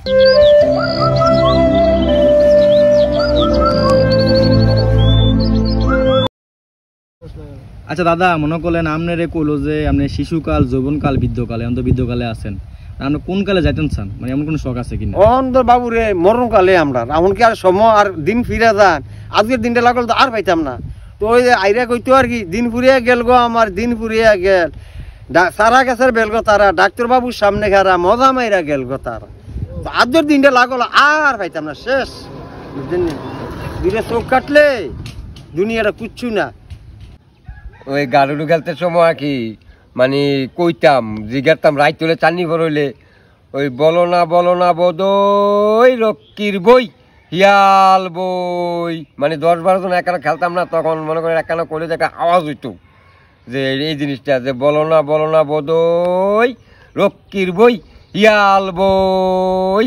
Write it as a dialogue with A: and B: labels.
A: আচ্ছা দাদা, মনে করলেন আপনারে কইলো যে আপনি শিশুকাল, যৌবনকাল, বৃদ্ধকালে, অন্ত বৃদ্ধকালে আছেন, আপনি কোন কালে যাইতেন চান? মানে এমন কোন শখ আছে কিনা?
B: অন্তর বাবু রে, মরণকালে আমরা এমনকি আর সময় আর দিন ফিরে যান, আজকের দিনটা লাগল তো আর পাইতাম না। তো ওই আইরা কইতো আর কি, দিন ফুরিয়া গেল গো আমার, দিন ফুরিয়া গেল, সারা গাছের বেল গো তারা, ডাক্তার বাবুর সামনে খারা মজা মাইরা গেল গো তারা। আজকের দিনটা লাগল আর পাইতাম না, শেষ। বুঝলেন, দুইটা চোখ কাটলে দুনিয়াটা কিচ্ছু না।
C: ওই গাড়ুডু খেলতে সময় আর কি মানে কইতাম, জিগারতাম রাইত হলে চান্নি ভর হইলে, ওই বলো না বোধই রক্ষীর বই হিয়াল বই, মানে 10-12 জন একখানা খেলতাম না, তখন মনে করেন একখানা করলে যে একটা আওয়াজ হইতো যে এই জিনিসটা, যে বলো না বোধই রক্ষীর বই হিয়াল বই।